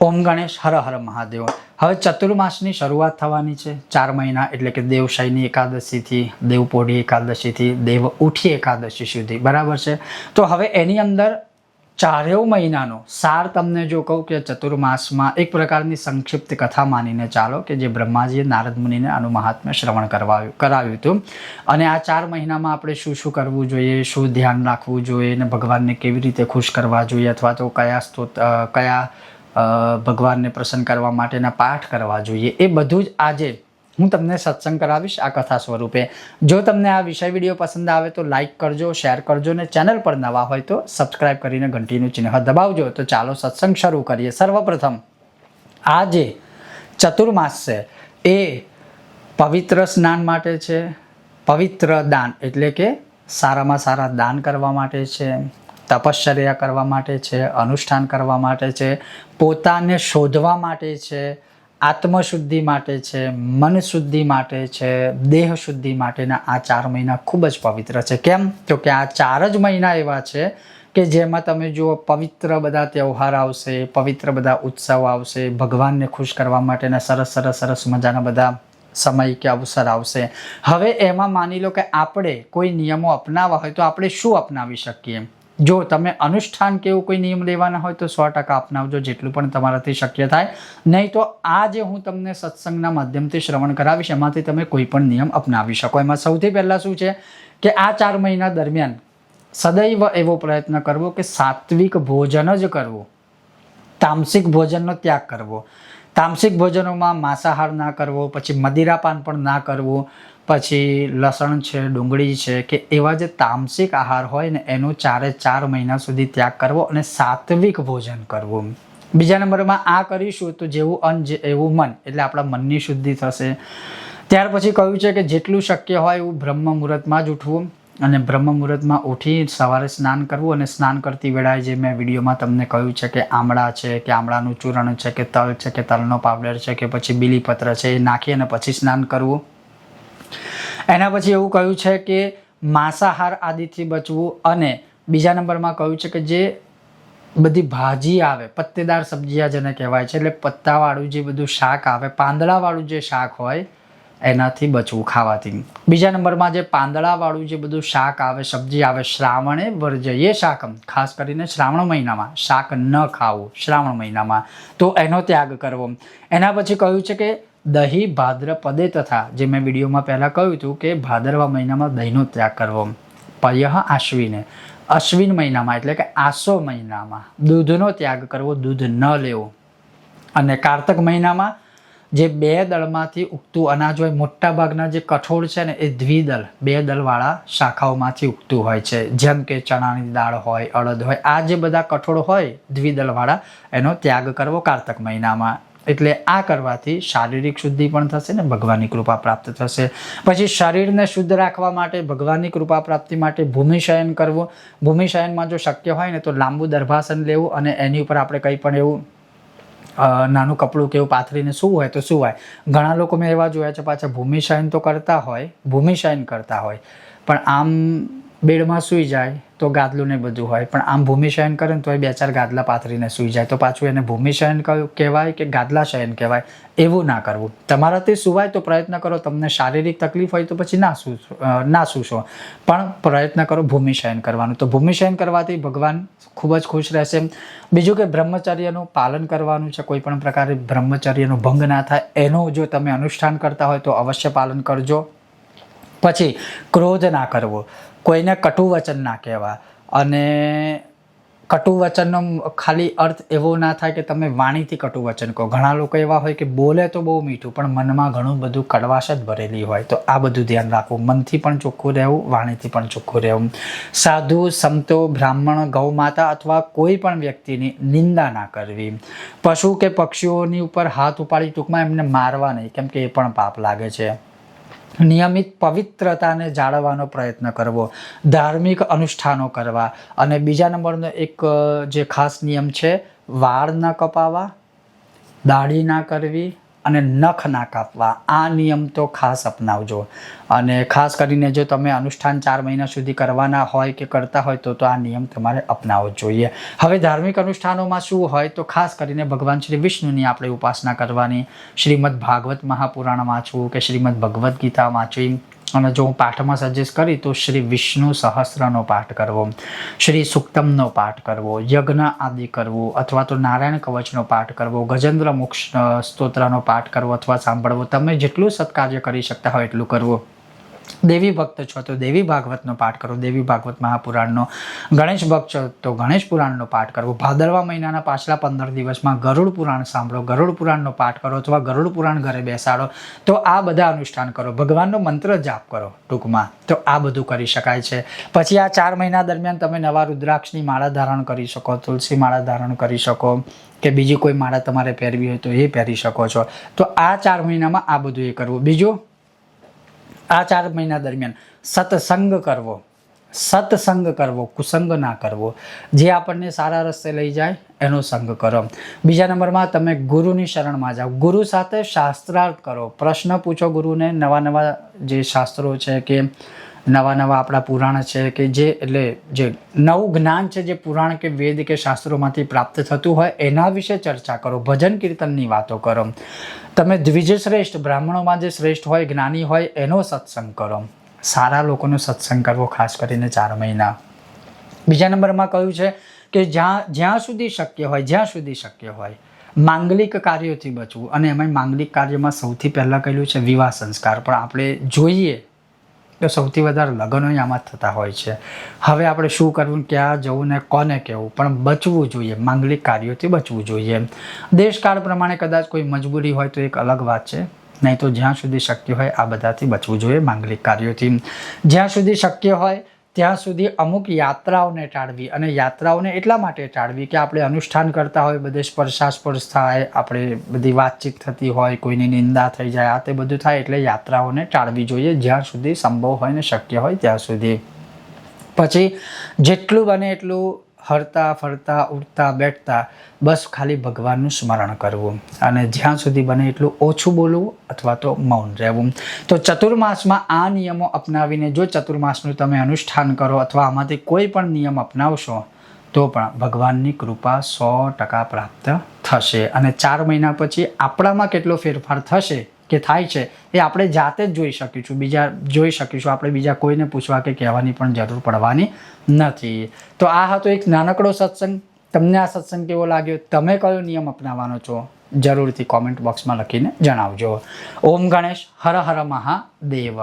ઓમ ગણેશ હર હર મહાદેવ। હવે ચતુર્માસની શરૂઆત થવાની છે 4 મહિના એટલે કે દેવશયની એકાદશીથી દેવપોઢી એકાદશીથી દેવ ઉઠી એકાદશી સુધી, બરાબર છે। તો હવે એની અંદર ચારેય મહિનાનો સાર તમને જો કહું કે ચતુર્માસમાં એક પ્રકારની સંક્ષિપ્ત કથા માનીને ચાલો કે જે બ્રહ્માજીએ નારદ મુનિને આનું મહાત્મ્ય શ્રવણ કરાવ્યું હતું। અને આ 4 મહિનામાં આપણે શું શું કરવું જોઈએ, શું ધ્યાન રાખવું જોઈએ અને ભગવાનને કેવી રીતે ખુશ કરવા જોઈએ, અથવા તો કયા ભગવાનને પ્રસન્ન કરવા માટેના પાઠ કરવા જોઈએ, એ બધું જ આજે હું તમને સત્સંગ કરાવીશ આ કથા સ્વરૂપે। જો તમને આ વિષય વિડીયો પસંદ આવે તો લાઇક કરજો, શેર કરજો અને ચેનલ પર નવા હોય તો સબસ્ક્રાઇબ કરીને ઘંટીનું ચિહ્ન દબાવજો। તો ચાલો સત્સંગ શરૂ કરીએ। સર્વપ્રથમ આ જે ચતુર્માસ છે એ પવિત્ર સ્નાન માટે છે, પવિત્ર દાન એટલે કે સારામાં સારા દાન કરવા માટે છે, તપશ્ચર્યા કરવા માટે છે, અનુષ્ઠાન કરવા માટે છે, પોતાને શોધવા માટે છે, આત્મશુદ્ધિ માટે છે, મન શુદ્ધિ માટે છે, દેહ શુદ્ધિ માટેના આ 4 મહિના ખૂબ જ પવિત્ર છે। કેમ તો કે આ 4 જ મહિના એવા છે કે જેમાં તમે જુઓ પવિત્ર બધા તહેવાર આવશે, પવિત્ર બધા ઉત્સવ આવશે, ભગવાનને ખુશ કરવા માટેના સરસ મજાના બધા સમય કે અવસર આવશે। હવે એમાં માની લો કે આપણે કોઈ નિયમો અપનાવવા હોય તો આપણે શું અપનાવી શકીએ? જો તમે અનુષ્ઠાન કે એવું કોઈ નિયમ લેવાના હોય તો 100% અપનાવજો, જેટલું પણ તમારાથી શક્ય થાય। નહીં તો આ જે હું તમને સત્સંગના માધ્યમથી શ્રવણ કરાવીશ એમાંથી તમે કોઈ પણ નિયમ અપનાવી શકો। એમાં સૌથી પહેલાં શું છે કે આ 4 મહિના દરમિયાન સદૈવ એવો પ્રયત્ન કરવો કે સાત્વિક ભોજન જ કરવું, તામસિક ભોજનનો ત્યાગ કરવો। તામસિક ભોજનોમાં માંસાહાર ના કરવો, પછી મદિરાપાન પણ ના કરવું, પછી લસણ છે, ડુંગળી છે કે એવા જે તામસિક આહાર હોય ને એનો 4 મહિના સુધી ત્યાગ કરવો અને સાત્વિક ભોજન કરવું। બીજા નંબરમાં આ કરીશું તો જેવું અન્ન એવું મન, એટલે આપણા મનની શુદ્ધિ થશે। ત્યાર પછી કહ્યું છે કે જેટલું શક્ય હોય એવું બ્રહ્મ મુહૂર્તમાં જ ઉઠવું અને બ્રહ્મ મુહૂર્તમાં ઉઠી સવારે સ્નાન કરવું અને સ્નાન કરતી વેળાએ જે મેં વિડીયોમાં તમને કહ્યું છે કે આમળા છે કે આમળાનું ચૂર્ણ છે કે તલ છે કે તલનો પાવડર છે કે પછી બીલીપત્ર છે એ નાખી અને પછી સ્નાન કરવું। એના પછી એવું કહ્યું છે કે માંસાહાર આદિથી બચવું અને બીજા નંબરમાં કહ્યું છે કે જે બધી ભાજી આવે, પત્તેદાર સબ્જીયા જેને કહેવાય છે, એટલે પત્તાવાળું જે બધું શાક આવે, પાંદડાવાળું જે શાક હોય એનાથી બચવું ખાવાથી। બીજા નંબરમાં જે પાંદડાવાળું જે બધું શાક આવે, સબ્જી આવે, શ્રાવણે વર્જયે શાકમ, ખાસ કરીને શ્રાવણ મહિનામાં શાક ન ખાવું, શ્રાવણ મહિનામાં તો એનો ત્યાગ કરવો। એના પછી કહ્યું છે કે દહીં ભાદ્રપદે તથા, જે મેં વિડીયોમાં પહેલાં કહ્યું હતું કે ભાદરવા મહિનામાં દહીંનો ત્યાગ કરવો। પયઃ આશ્વિને, અશ્વિન મહિનામાં એટલે કે આસો મહિનામાં દૂધનો ત્યાગ કરવો, દૂધ ન લેવું। અને કારતક મહિનામાં જે 2 દળમાંથી ઉગતું અનાજ હોય, મોટા ભાગના જે કઠોળ છે ને એ દ્વિદળ, 2 દળવાળા શાખાઓમાંથી ઉગતું હોય છે, જેમ કે ચણાની દાળ હોય, અડદ હોય, આ જે બધા કઠોળ હોય દ્વિદળવાળા એનો ત્યાગ કરવો કારતક મહિનામાં। એટલે આ કરવાથી શારીરિક શુદ્ધિ પણ થશે ને ભગવાનની કૃપા પ્રાપ્ત થશે। પછી શરીરને શુદ્ધ રાખવા માટે, ભગવાનની કૃપા પ્રાપ્તિ માટે ભૂમિશયન કરવું। ભૂમિશયનમાં જો શક્ય હોય ને તો લાંબુ દર્ભાસન લેવું અને એની ઉપર આપણે કંઈ પણ એવું નાનું કપડું કે એવું પાથરીને શું હોય તો શું હોય। ઘણા લોકો મેં એવા જોયા છે પાછા ભૂમિશયન તો કરતા હોય, ભૂમિશયન કરતા હોય પણ આમ બેડમાં સૂઈ જાય તો ગાદલું ને બધું હોય, પણ આમ ભૂમિશયન કરે ને તો એ 2-4 ગાદલા પાથરીને સૂઈ જાય, તો પાછું એને ભૂમિશયન કહેવાય કે ગાદલા શયન કહેવાય? એવું ના કરવું। તમારાથી સુવાય તો પ્રયત્ન કરો, તમને શારીરિક તકલીફ હોય તો પછી ના સૂશો, પણ પ્રયત્ન કરો ભૂમિશયન કરવાનું। તો ભૂમિશયન કરવાથી ભગવાન ખૂબ જ ખુશ રહેશે। બીજું કે બ્રહ્મચર્યનું પાલન કરવાનું છે, કોઈ પણ પ્રકારે બ્રહ્મચર્યનો ભંગ ના થાય એનું જો તમે અનુષ્ઠાન કરતા હોય તો અવશ્ય પાલન કરજો। પછી ક્રોધ ના કરવો, કોઈને કટુ વચન ના કહેવા, અને કટુ વચનનો ખાલી અર્થ એવો ના થાય કે તમે વાણીથી કટુ વચન કહો। ઘણા લોકો એવા હોય કે બોલે તો બહુ મીઠું પણ મનમાં ઘણું બધું કડવાશ જ ભરેલી હોય, તો આ બધું ધ્યાન રાખવું। મનથી પણ ચોખ્ખું રહેવું, વાણીથી પણ ચોખ્ખું રહેવું। સાધુ, સંતો, બ્રાહ્મણ, ગૌ માતા અથવા કોઈ પણ વ્યક્તિની નિંદા ના કરવી। પશુ કે પક્ષીઓની ઉપર હાથ ઉપાડી ટૂંકમાં એમને મારવા નહીં, કેમ કે એ પણ પાપ લાગે છે। નિયમિત પવિત્રતાને જાળવવાનો પ્રયત્ન કરવો, ધાર્મિક અનુષ્ઠાનો કરવા। અને બીજા નંબરનો એક જે ખાસ નિયમ છે, વાળ ન કપાવા, દાઢી ના કરવી અને નખ ના કાપવા. આ નિયમ તો ખાસ અપનાવજો. અને ખાસ કરીને જો તમે અનુષ્ઠાન 4 મહિના સુધી કરવાના હોય કે કરતા હોય તો આ નિયમ તમારે અપનાવવો જોઈએ. હવે ધાર્મિક અનુષ્ઠાનોમાં શું હોય તો ખાસ કરીને ભગવાન શ્રી વિષ્ણુની આપણે ઉપાસના કરવાની. શ્રીમદ ભાગવત મહાપુરાણ વાંચવું કે શ્રીમદ ભગવદ્ ગીતા વાંચવી. અને જો હું પાઠમાં સજેસ્ટ કરી તો શ્રી વિષ્ણુ સહસ્રનો પાઠ કરવો, શ્રી સુક્તમનો પાઠ કરવો, યજ્ઞ આદિ કરવું, અથવા તો નારાયણ કવચનો પાઠ કરવો, ગજેન્દ્ર મોક્ષ સ્તોત્રનો પાઠ કરવો અથવા સાંભળવો. તમે જેટલું સત્કાર્ય કરી શકતા હોય એટલું કરવું. દેવી ભક્ત છો તો દેવી ભાગવતનો પાઠ કરો, દેવી ભાગવત મહાપુરાણનો. ગણેશ ભક્ત છો તો ગણેશ પુરાણનો પાઠ કરવો. ભાદરવા મહિનાના પાછલા 15 દિવસમાં ગરુડ પુરાણ સાંભળો, ગરુડ પુરાણનો પાઠ કરો અથવા ગરુડ પુરાણ ઘરે બેસાડો. તો આ બધા અનુષ્ઠાન કરો, ભગવાનનો મંત્ર જાપ કરો ટૂંકમાં. તો આ બધું કરી શકાય છે. પછી આ 4 મહિના દરમિયાન તમે નવા રુદ્રાક્ષની માળા ધારણ કરી શકો, તુલસી માળા ધારણ કરી શકો કે બીજી કોઈ માળા તમારે પહેરવી હોય તો એ પહેરી શકો છો. તો આ 4 મહિનામાં આ બધું એ કરવું. બીજું, આ 4 મહિના દરમિયાન સત્સંગ કરવો, સત્સંગ કરવો, કુસંગ ના કરવો. જે આપણને સારા રસ્તે લઈ જાય એનો સંગ કરો. બીજા નંબરમાં તમે ગુરુની શરણમાં જાઓ, ગુરુ સાથે શાસ્ત્રાર્થ કરો, પ્રશ્ન પૂછો ગુરુને. નવા જે શાસ્ત્રો છે કે નવા આપણા પુરાણ છે કે જે એટલે જે નવું જ્ઞાન છે જે પુરાણ કે વેદ કે શાસ્ત્રોમાંથી પ્રાપ્ત થતું હોય એના વિશે ચર્ચા કરો. ભજન કીર્તનની વાતો કરો. તમે દ્વિજ શ્રેષ્ઠ, બ્રાહ્મણોમાં જે શ્રેષ્ઠ હોય, જ્ઞાની હોય એનો સત્સંગ કરો. સારા લોકોનો સત્સંગ કરવો, ખાસ કરીને 4 મહિના. બીજા નંબરમાં કહ્યું છે કે જ્યાં સુધી શક્ય હોય માંગલિક કાર્યોથી બચવું. અને એમાં માંગલિક કાર્યમાં સૌથી પહેલાં કહેલું છે વિવાહ સંસ્કાર. પણ આપણે જોઈએ તો સૌથી વધારે લગ્નો આમાં થતા હોય છે. હવે આપણે શું કરવું, ક્યાં જવું ને કોને કહેવું, પણ બચવું જોઈએ, માંગલિક કાર્યોથી બચવું જોઈએ. દેશકાળ પ્રમાણે કદાચ કોઈ મજબૂરી હોય તો એક અલગ વાત છે, નહીં તો જ્યાં સુધી શક્ય હોય આ બધાથી બચવું જોઈએ, માંગલિક કાર્યોથી. જ્યાં સુધી શક્ય હોય ત્યાં સુધી અમુક યાત્રાઓને ટાળવી. અને યાત્રાઓને એટલા માટે ટાળવી કે આપણે અનુષ્ઠાન કરતા હોય, બધે સ્પર્શાસ્પર્શ થાય, આપણે બધી વાતચીત થતી હોય, કોઈની નિંદા થઈ જાય, આ તે બધું થાય. એટલે યાત્રાઓને ટાળવી જોઈએ જ્યાં સુધી સંભવ હોય ને શક્ય હોય ત્યાં સુધી. પછી જેટલું બને એટલું હરતા ફરતા ઉઠતા બેઠતા બસ ખાલી ભગવાનનું સ્મરણ કરવું. અને જ્યાં સુધી બને એટલું ઓછું બોલવું અથવા તો મૌન રહેવું. તો ચતુર્માસમાં આ નિયમો અપનાવીને જો ચતુર્માસનું તમે અનુષ્ઠાન કરો અથવા આમાંથી કોઈ પણ નિયમ અપનાવશો તો પણ ભગવાનની કૃપા 100% પ્રાપ્ત થશે. અને 4 મહિના પછી આપણામાં કેટલો ફેરફાર થશે કે થાય છે એ આપણે જાતે જ જોઈ શકીશું. આપણે બીજા કોઈને પૂછવા કે કહેવાની પણ જરૂર પડવાની નથી. તો આ હતો એક નાનકડો સત્સંગ. તમને આ સત્સંગ કેવો લાગ્યો, તમે કયો નિયમ અપનાવવાનો છો, જરૂરથી કોમેન્ટ બોક્સમાં લખીને જણાવજો. ઓમ ગણેશ, હર હર મહાદેવ.